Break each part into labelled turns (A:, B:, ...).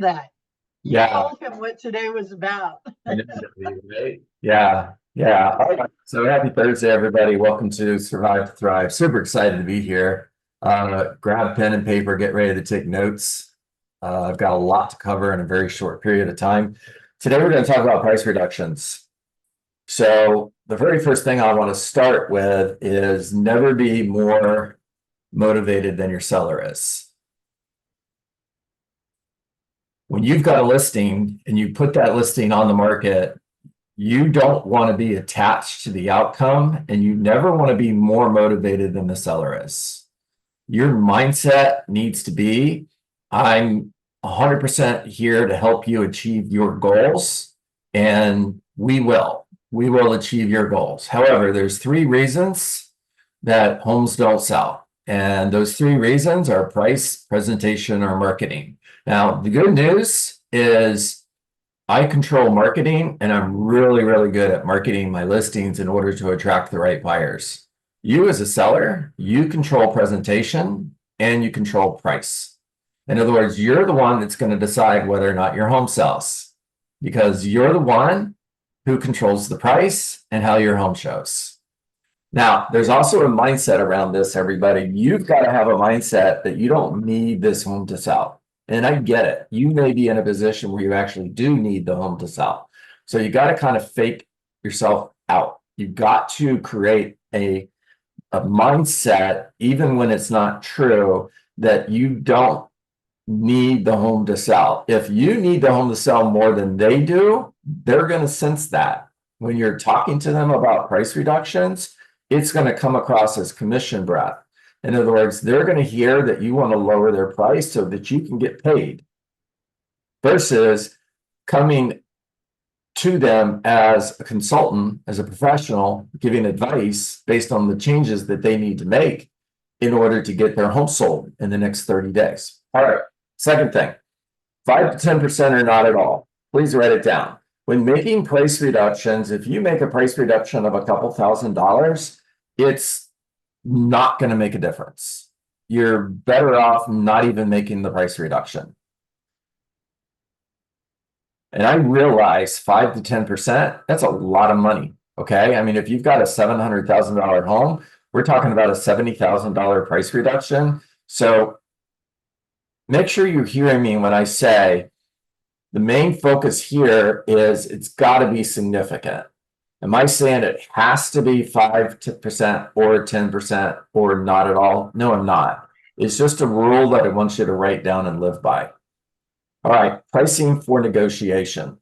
A: that. You
B: Yeah,
A: told him what today was about.
B: I know, right? Yeah, yeah. All right. So happy Thursday, everybody. Welcome to Survive to Thrive. Super excited to be here. Grab pen and paper, get ready to take notes. I've got a lot to cover in a very short period of time. Today, we're going to talk about price reductions. So the very first thing I want to start with is never be more motivated than your seller is. When you've got a listing and you put that listing on the market, you don't want to be attached to the outcome, and you never want to be more motivated than the seller is. Your mindset needs to be, I'm 100% here to help you achieve your goals, and we will achieve your goals. However, there's three reasons that homes don't sell. And those three reasons are price, presentation, or marketing. Now, the good news is I control marketing, and I'm really, really good at marketing my listings in order to attract the right buyers. You as a seller, you control presentation and you control price. In other words, you're the one that's going to decide whether or not your home sells, because you're the one who controls the price and how your home shows. Now, there's also a mindset around this, everybody. You've got to have a mindset that you don't need this home to sell. And I get it. You may be in a position where you actually do need the home to sell. So you got to kind of fake yourself out. You've got to create a mindset, even when it's not true, that you don't need the home to sell. If you need the home to sell more than they do, they're going to sense that. When you're talking to them about price reductions, it's going to come across as commission breath. In other words, they're going to hear that you want to lower their price so that you can get paid, versus coming to them as a consultant, as a professional, giving advice based on the changes that they need to make in order to get their home sold in the next 30 days. All right. Second thing, 5 to 10% or not at all. Please write it down. When making price reductions, if you make a price reduction of a couple $1,000s, it's not going to make a difference. You're better off not even making the price reduction. And I realize 5 to 10%, that's a lot of money. Okay. I mean, if you've got a $700,000 home, we're talking about a $70,000 price reduction. So make sure you're hearing me when I say the main focus here is it's got to be significant. Am I saying it has to be 5% or 10% or not at all? No, I'm not. It's just a rule that I want you to write down and live by. All right, pricing for negotiation.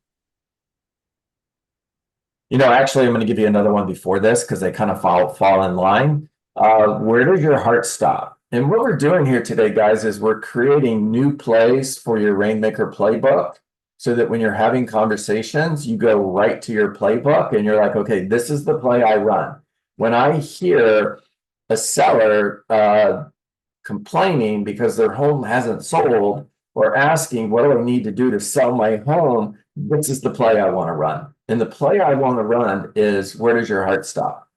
B: Actually, I'm going to give you another one before this because they kind of fall in line. Where does your heart stop? And what we're doing here today, guys, is we're creating new plays for your Rainmaker playbook, so that when you're having conversations, you go right to your playbook and you're like, okay, this is the play I run. When I hear a seller complaining because their home hasn't sold, or asking, what do I need to do to sell my home? This is the play I want to run. And the play I want to run is, where does your heart stop?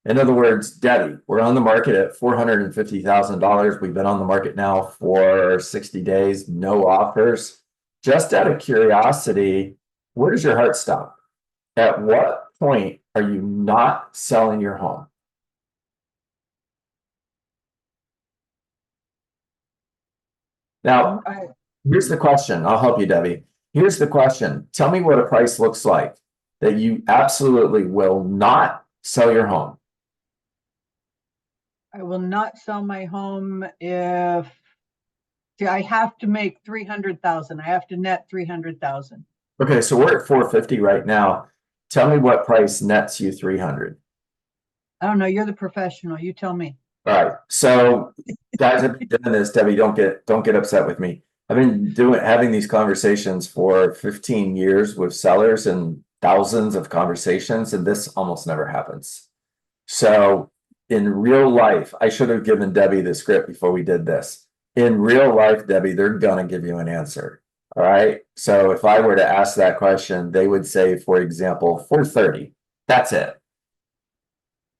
B: In other words, Debbie, we're on the market at $450,000. We've been on the market now for 60 days, no offers. Just out of curiosity, where does your heart stop? At what point are you not selling your home? Now, here's the question. I'll help you, Debbie. Here's the question. Tell me what a price looks like that you absolutely will not sell your home.
A: I will not sell my home if I have to make 300,000. I have to net 300,000.
B: Okay, so we're at 450 right now. Tell me what price nets you 300.
A: I don't know. You're the professional. You tell me.
B: All right. So guys, I've been doing this, Debbie, don't get upset with me. I've been having these conversations for 15 years with sellers and thousands of conversations, and this almost never happens. So in real life, I should have given Debbie the script before we did this. In real life, Debbie, they're gonna give you an answer. All right. So if I were to ask that question, they would say, for example, 430. That's it.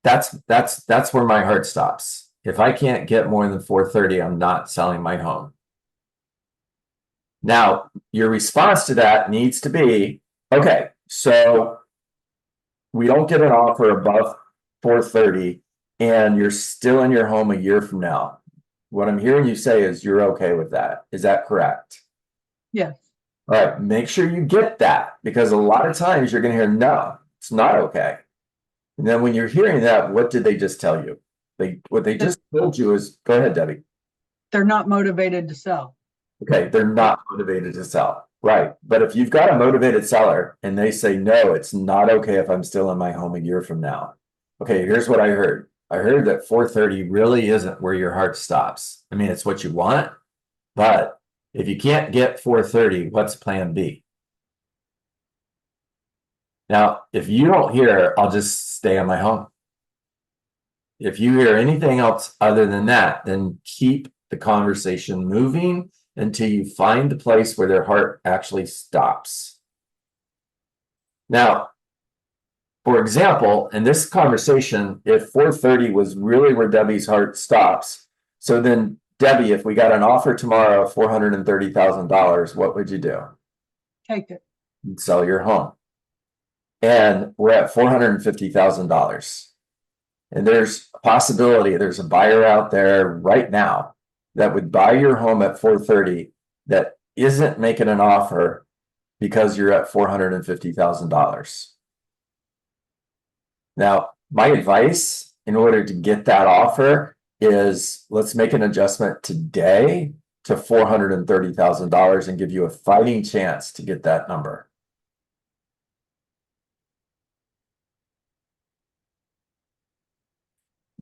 B: That's where my heart stops. If I can't get more than 430, I'm not selling my home. Now, your response to that needs to be, okay, so we don't get an offer above 430 and you're still in your home a year from now. What I'm hearing you say is you're okay with that. Is that correct?
A: Yes.
B: All right, make sure you get that, because a lot of times you're going to hear, no, it's not okay. And then when you're hearing that, what did they just tell you? What they just told you is, go ahead, Debbie.
A: They're not motivated to sell.
B: Okay, they're not motivated to sell. Right. But if you've got a motivated seller and they say, no, it's not okay if I'm still in my home a year from now. Okay, here's what I heard. I heard that 430 really isn't where your heart stops. I mean, it's what you want, but if you can't get 430, what's plan B? Now, if you don't hear, I'll just stay in my home. If you hear anything else other than that, then keep the conversation moving until you find the place where their heart actually stops. Now, for example, in this conversation, if 430 was really where Debbie's heart stops, so then Debbie, if we got an offer tomorrow of $430,000, what would you do?
A: Take it.
B: You'd sell your home. And we're at $450,000. And there's a possibility, there's a buyer out there right now that would buy your home at 430 that isn't making an offer because you're at $450,000. Now, my advice in order to get that offer is let's make an adjustment today to $430,000 and give you a fighting chance to get that number.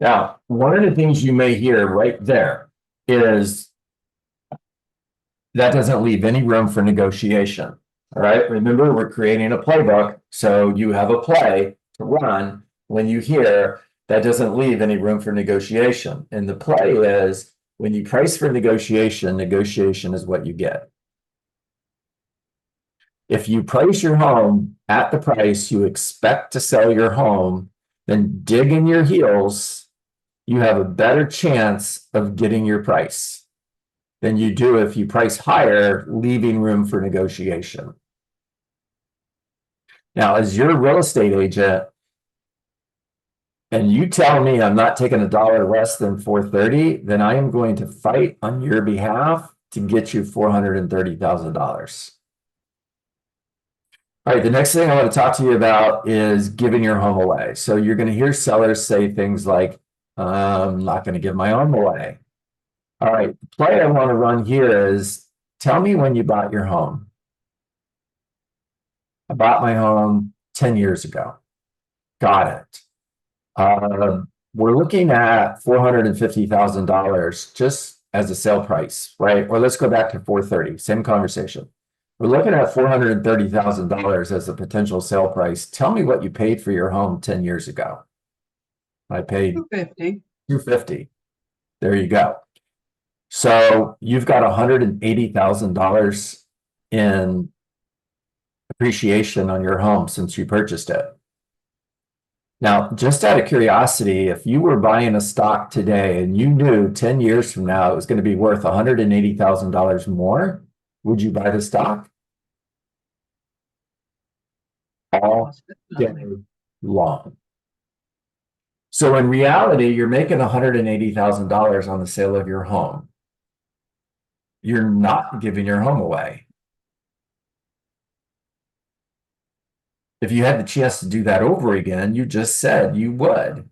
B: Now, one of the things you may hear right there is that doesn't leave any room for negotiation. All right. Remember, we're creating a playbook. So you have a play to run when you hear that doesn't leave any room for negotiation. And the play is when you price for negotiation, negotiation is what you get. If you price your home at the price you expect to sell your home, then dig in your heels, you have a better chance of getting your price than you do if you price higher, leaving room for negotiation. Now, as your real estate agent, and you tell me I'm not taking a dollar less than 430, then I am going to fight on your behalf to get you $430,000. All right, the next thing I want to talk to you about is giving your home away. So you're going to hear sellers say things like, I'm not going to give my home away. All right, the play I want to run here is, tell me when you bought your home. I bought my home 10 years ago. Got it. We're looking at $450,000 just as a sale price, right? Or let's go back to 430, same conversation. We're looking at $430,000 as a potential sale price. Tell me what you paid for your home 10 years ago. I paid $250. There you go. So you've got $180,000 in appreciation on your home since you purchased it. Now, just out of curiosity, if you were buying a stock today and you knew 10 years from now it was going to be worth $180,000 more, would you buy the stock? All day long. So in reality, you're making $180,000 on the sale of your home. You're not giving your home away. If you had the chance to do that over again, you just said you would.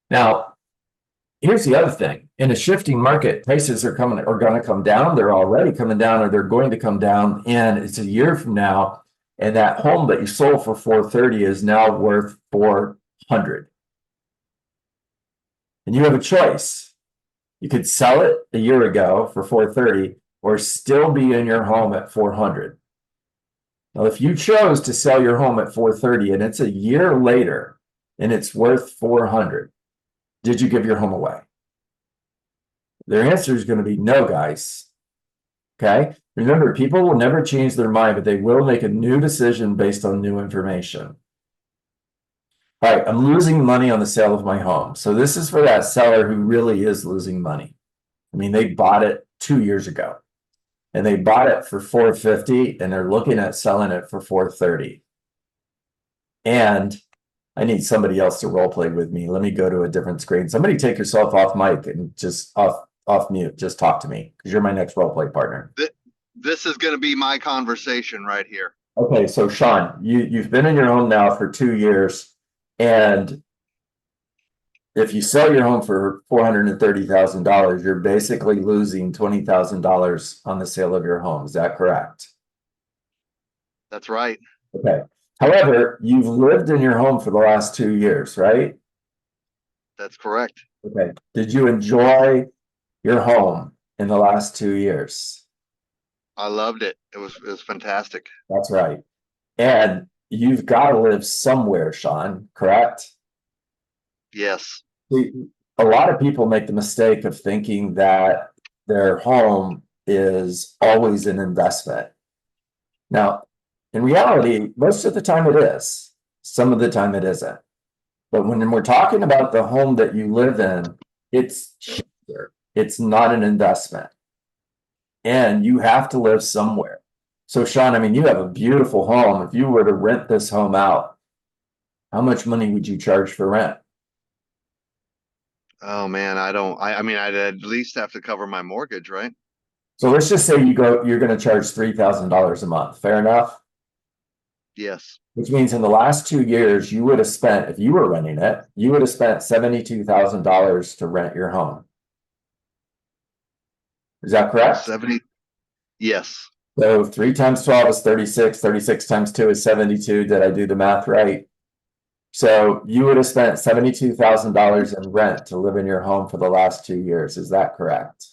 B: Now, here's the other thing. In a shifting market, prices are going to come down. They're already coming down, or they're going to come down. And it's a year from now, and that home that you sold for 430 is now worth 400. And you have a choice. You could sell it a year ago for 430, or still be in your home at 400. Now, if you chose to sell your home at 430 and it's a year later and it's worth 400, did you give your home away? Their answer is going to be no, guys. Okay. Remember, people will never change their mind, but they will make a new decision based on new information. All right, I'm losing money on the sale of my home. So this is for that seller who really is losing money. I mean, they bought it 2 years ago. and they bought it for $450 and they're looking at selling it for $430. And I need somebody else to role play with me. Let me go to a different screen. Somebody take yourself off mic and just off mute. Just talk to me because you're my next role play partner.
C: This is going to be my conversation right here.
B: Okay, so Sean, you've been in your home now for 2 years, and if you sell your home for $430,000, you're basically losing $20,000 on the sale of your home. Is that correct?
C: That's right.
B: Okay. However, you've lived in your home for the last 2 years, right?
C: That's correct.
B: Okay. Did you enjoy your home in the last 2 years?
C: I loved it. It was fantastic.
B: That's right. And you've got to live somewhere, Sean, correct?
C: Yes.
B: See, a lot of people make the mistake of thinking that their home is always an investment. Now, in reality, most of the time it is. Some of the time it isn't. But when we're talking about the home that you live in, it's shelter. It's not an investment. And you have to live somewhere. So, Sean, I mean, you have a beautiful home. If you were to rent this home out, how much money would you charge for rent?
C: Oh man, I mean, I'd at least have to cover my mortgage, right?
B: So let's just say you're going to charge $3,000 a month. Fair enough?
C: Yes.
B: Which means in the last 2 years, you would have spent, if you were renting it, you would have spent $72,000 to rent your home. Is that correct?
C: 70. Yes.
B: So 3 times 12 is 36. 36 times 2 is 72. Did I do the math right? So you would have spent $72,000 in rent to live in your home for the last 2 years. Is that correct?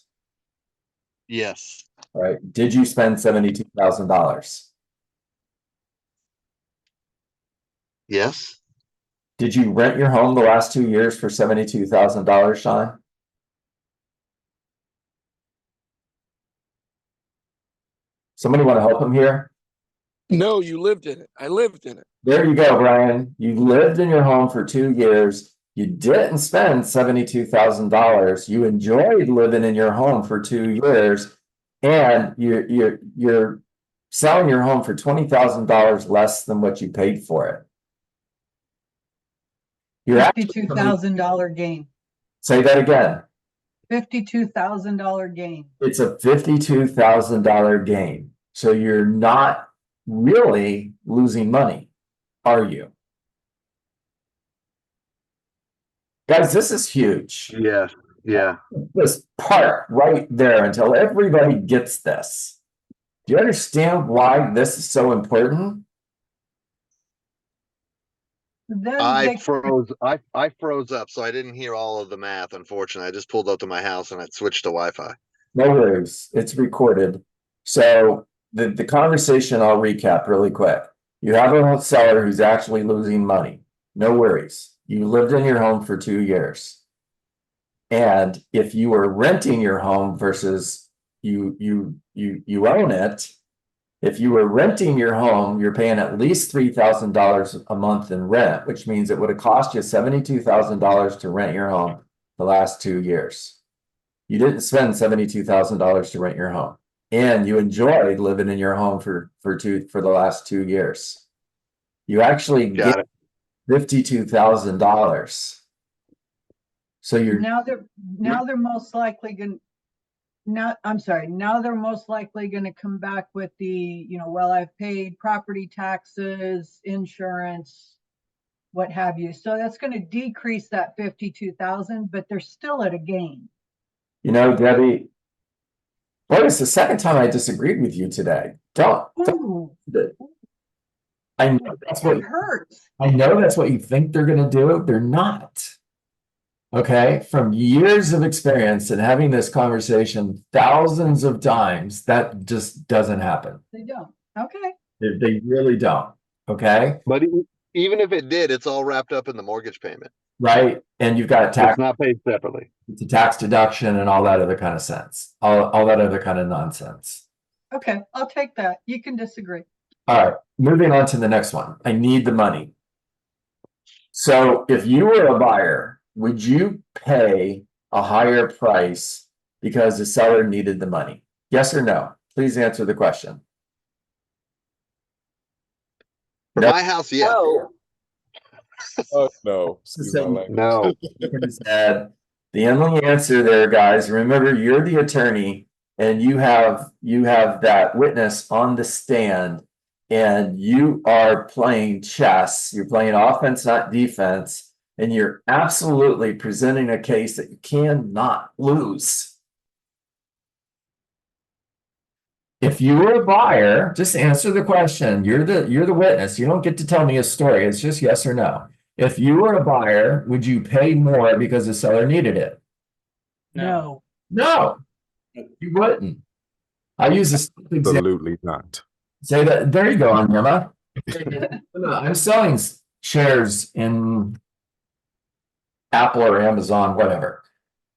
C: Yes.
B: All right. Did you spend $72,000?
C: Yes.
B: Did you rent your home the last 2 years for $72,000, Sean? Somebody want to help him here?
D: No, you lived in it. I lived in it.
B: There you go, Brian. You lived in your home for 2 years. You didn't spend $72,000. You enjoyed living in your home for 2 years, and you're selling your home for $20,000 less than what you paid for it. You're actually
A: $52,000 gain.
B: Say that again.
A: $52,000 gain.
B: It's a $52,000 gain. So you're not really losing money, are you? Guys, this is huge.
C: Yes. Yeah.
B: This part right there until everybody gets this. Do you understand why this is so important?
A: Then
C: I
A: they-
C: froze. I froze up, so I didn't hear all of the math. Unfortunately, I just pulled up to my house and I switched to Wi-Fi.
B: No worries. It's recorded. So the conversation, I'll recap really quick. You have a seller who's actually losing money. No worries. You lived in your home for 2 years. And if you were renting your home versus you own it, if you were renting your home, you're paying at least $3,000 a month in rent, which means it would have cost you $72,000 to rent your home the last 2 years. You didn't spend $72,000 to rent your home, and you enjoyed living in your home for the last 2 years. You actually
C: Got
B: get
C: it.
B: $52,000. So you're
A: now they're most likely going now they're most likely going to come back with the, well, I've paid property taxes, insurance, what have you. So that's going to decrease that 52,000, but they're still at a gain.
B: Debbie, boy, it's the second time I disagreed with you today. Don't.
A: Ooh,
B: I know that's what
A: it hurts.
B: I know that's what you think they're going to do. They're not. Okay, from years of experience and having this conversation thousands of times, that just doesn't happen.
A: They don't. Okay.
B: They really don't. Okay,
C: But even if it did, it's all wrapped up in the mortgage payment.
B: right? And you've got tax,
C: It's not paid separately.
B: it's a tax deduction and all that other kind of sense, all that other kind of nonsense.
A: Okay, I'll take that. You can disagree.
B: All right, moving on to the next one. I need the money. So if you were a buyer, would you pay a higher price because the seller needed the money? Yes or no? Please answer the question.
C: For
B: No.
C: my house, yeah.
D: Oh no. Excuse my language.
C: No.
B: The only answer there, guys, remember, you're the attorney and you have that witness on the stand and you are playing chess. You're playing offense, not defense, and you're absolutely presenting a case that you cannot lose. If you were a buyer, just answer the question. You're the witness. You don't get to tell me a story. It's just yes or no. If you were a buyer, would you pay more because the seller needed it?
A: No.
B: No, you wouldn't. I use this example.
E: Absolutely not.
B: Say that. There you go, Emma. I'm selling shares in Apple or Amazon, whatever.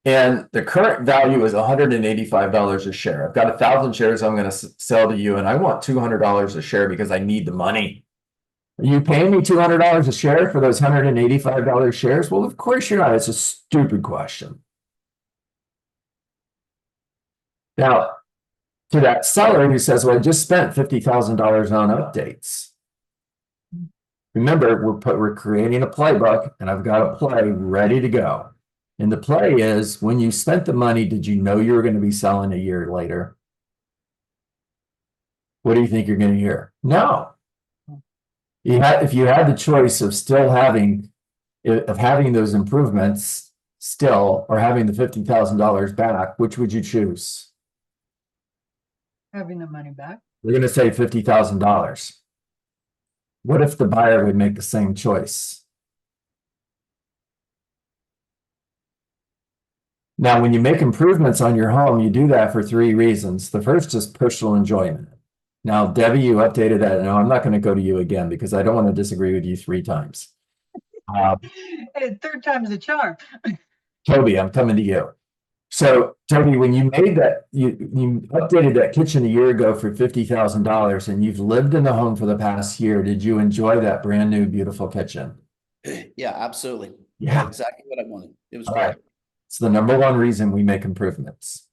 B: And the current value is $185 a share. I've got 1,000 shares I'm going to sell to you, and I want $200 a share because I need the money. Are you paying me $200 a share for those $185 shares? Well, of course you're not. It's a stupid question. Now, to that seller who says, well, I just spent $50,000 on updates. Remember, we're creating a playbook, and I've got a play ready to go. And the play is, when you spent the money, did you know you were going to be selling a year later? What do you think you're going to hear? No. If you had the choice of still having those improvements still, or having the $50,000 back, which would you choose?
A: Having the money back.
B: We're going to say $50,000. What if the buyer would make the same choice? Now, when you make improvements on your home, you do that for 3 reasons. The first is personal enjoyment. Now, Debbie, you updated that. No, I'm not going to go to you again because I don't want to disagree with you 3 times.
A: Hey, 3rd time's a charm.
B: Toby, I'm coming to you. So, Toby, when you made that, you updated that kitchen a year ago for $50,000 and you've lived in the home for the past year. Did you enjoy that brand new, beautiful kitchen?
F: Yeah, absolutely.
B: Yeah.
F: Exactly what I wanted. It was
B: All
F: great.
B: right. It's the number 1 reason we make improvements.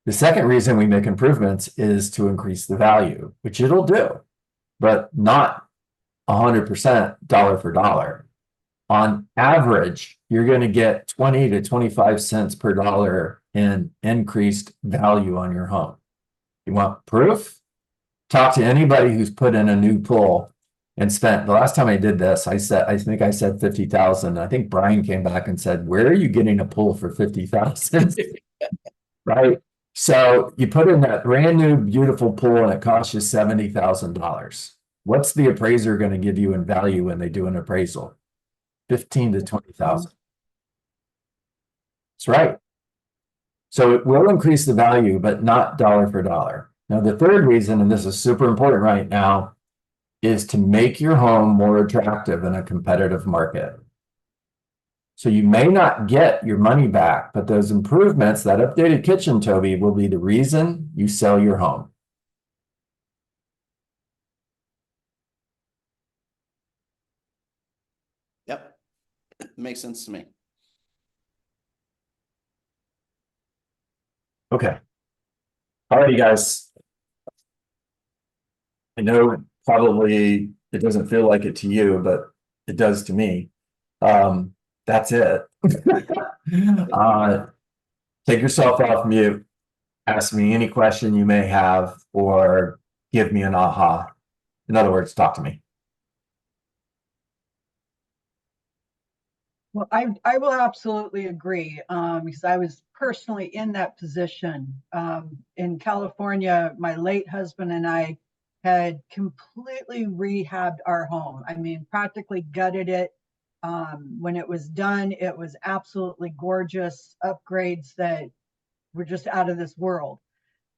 B: The second reason we make improvements is to increase the value, which it'll do, but not 100% dollar for dollar. On average, you're going to get 20 to 25 cents per dollar in increased value on your home. You want proof? Talk to anybody who's put in a new pool and spent, the last time I did this, I think I said 50,000. I think Brian came back and said, where are you getting a pool for 50,000? Right? So you put in that brand new, beautiful pool and it costs you $70,000. What's the appraiser going to give you in value when they do an appraisal? 15 to 20,000. That's right. So it will increase the value, but not dollar for dollar. Now, the third reason, and this is super important right now, is to make your home more attractive in a competitive market. So you may not get your money back, but those improvements, that updated kitchen, Toby, will be the reason you sell your home.
F: Yep. Makes sense to me.
B: Okay. All right, guys. I know probably it doesn't feel like it to you, but it does to me. That's it. Take yourself off mute. Ask me any question you may have, or give me an aha. In other words, talk to me.
A: Well, I will absolutely agree, because I was personally in that position. In California, my late husband and I had completely rehabbed our home. I mean, practically gutted it. When it was done, it was absolutely gorgeous, upgrades that were just out of this world.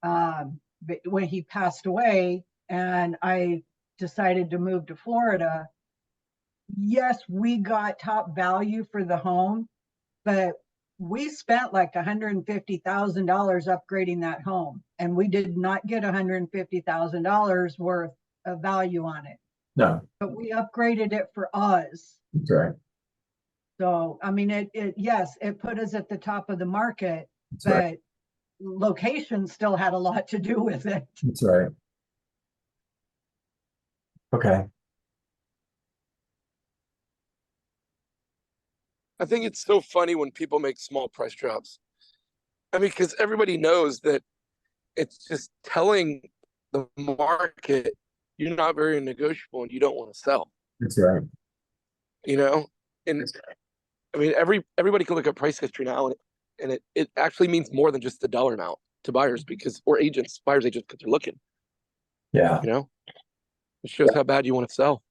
A: But when he passed away and I decided to move to Florida, yes, we got top value for the home, but we spent like $150,000 upgrading that home, and we did not get $150,000 worth of value on it.
B: No.
A: But we upgraded it for us.
B: That's right.
A: So, I mean, yes, it put us at the top of the market,
B: That's
A: but
B: right.
A: location still had a lot to do with it.
B: That's right. Okay.
E: I think it's so funny when people make small price drops. I mean, because everybody knows that it's just telling the market you're not very negotiable and you don't want to sell,
B: That's right.
E: you know? And I mean, everybody can look at price history now, and it actually means more than just the dollar amount to buyers because, or agents, buyers agents, because they're looking,
B: Yeah.
E: you know? It shows how bad you want to sell.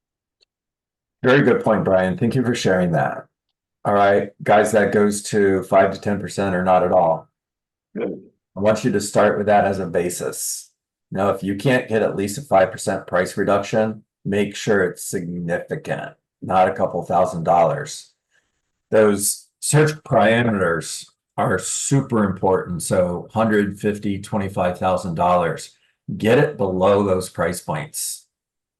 B: Very good point, Brian. Thank you for sharing that. All right, guys, that goes to 5 to 10% or not at all. I want you to start with that as a basis. Now, if you can't get at least a 5% price reduction, make sure it's significant, not a couple $1,000s. Those search parameters are super important. So 150, $25,000, get it below those price points.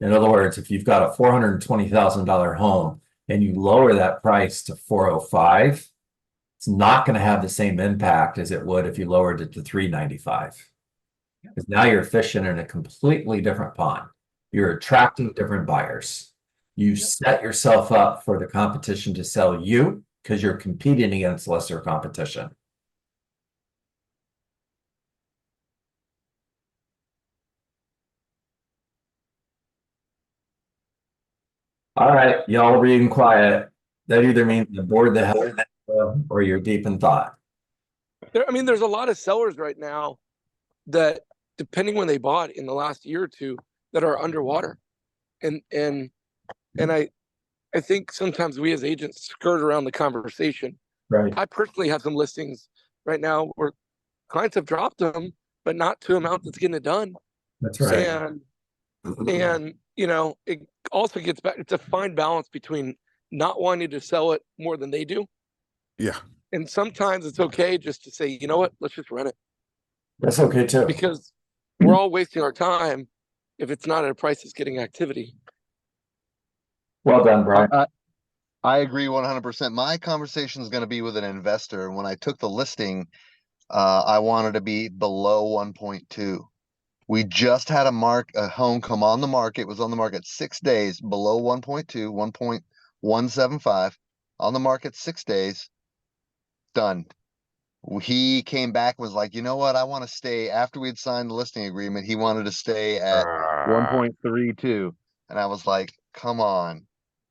B: In other words, if you've got a $420,000 home and you lower that price to 405, it's not going to have the same impact as it would if you lowered it to 395. Because now you're fishing in a completely different pond. You're attracting different buyers. You set yourself up for the competition to sell you because you're competing against lesser competition. All right, y'all are being quiet. That either means you're bored the hell or you're deep in thought.
E: I mean, there's a lot of sellers right now that, depending when they bought in the last year or two, that are underwater. And I think sometimes we as agents skirt around the conversation.
B: Right.
E: I personally have some listings right now where clients have dropped them, but not to amount that's getting it done.
B: That's right.
E: And you know, it also gets back, it's a fine balance between not wanting to sell it more than they do.
D: Yeah.
E: And sometimes it's okay just to say, you know what, let's just rent it.
B: That's okay too.
E: Because we're all wasting our time if it's not at a price that's getting activity.
B: Well done, Brian.
C: I agree 100%. My conversation is going to be with an investor. When I took the listing, I wanted to be below 1.2. We just had a home come on the market. It was on the market 6 days, below 1.2, 1.175, on the market 6 days. Done. He came back, was like, you know what? I want to stay. After we had signed the listing agreement, he wanted to stay at 1.32. And I was like, come on.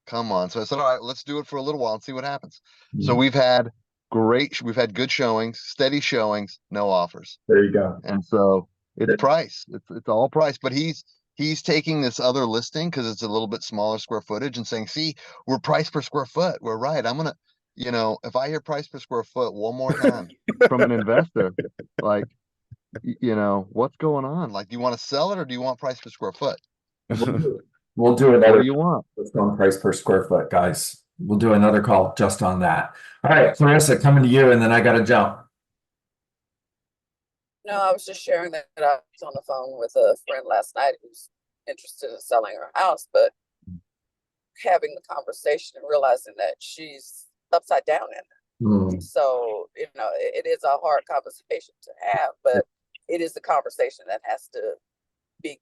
C: So I said, all right, let's do it for a little while and see what happens. So we've had good showings, steady showings, no offers.
B: There you go.
C: And so it's price. It's all price. But he's taking this other listing because it's a little bit smaller square footage and saying, see, we're price per square foot. We're right. I'm gonna, if I hear price per square foot one more time from an investor, like, what's going on? Like, do you want to sell it or do you want price per square foot?
B: We'll do
C: What
B: another.
C: do you want?
B: Let's go on price per square foot, guys. We'll do another call just on that. All right, Clarissa, coming to you, and then I got to jump.
G: No, I was just sharing that I was on the phone with a friend last night who's interested in selling her house, but having the conversation and realizing that she's upside down in it. So, it is a hard conversation to have, but it is the conversation that has to be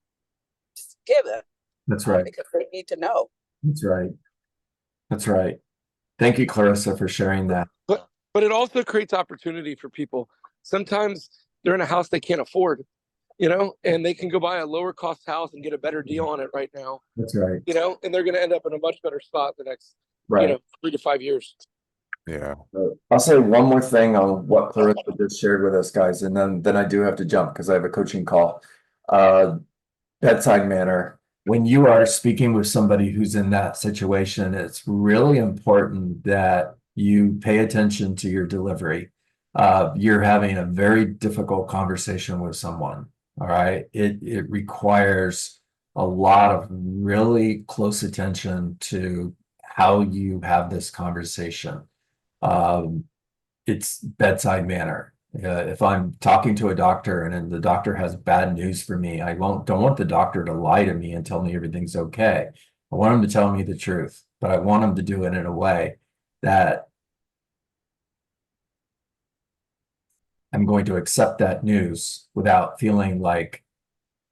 G: given.
B: That's right.
G: Because they need to know.
B: That's right. That's right. Thank you, Clarissa, for sharing that.
E: But it also creates opportunity for people. Sometimes they're in a house they can't afford, and they can go buy a lower cost house and get a better deal on it right now.
B: That's right.
E: And they're going to end up in a much better spot the next, 3 to 5 years.
D: Yeah.
B: I'll say one more thing on what Clarissa just shared with us, guys, and then I do have to jump because I have a coaching call. Bedside manner. When you are speaking with somebody who's in that situation, it's really important that you pay attention to your delivery. You're having a very difficult conversation with someone. All right. It requires a lot of really close attention to how you have this conversation. It's bedside manner. If I'm talking to a doctor and the doctor has bad news for me, I don't want the doctor to lie to me and tell me everything's okay. I want him to tell me the truth, but I want him to do it in a way that am going to accept that news without feeling like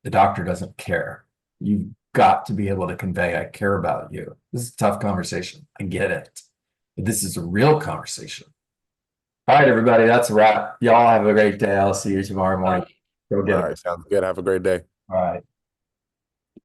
B: the doctor doesn't care. You've got to be able to convey, I care about you. This is a tough conversation. I get it. But this is a real conversation. All right, everybody, that's a wrap. Y'all have a great day. I'll see you tomorrow morning. Go get
D: All
B: it.
D: right, sounds good. Have a great day.
B: All right.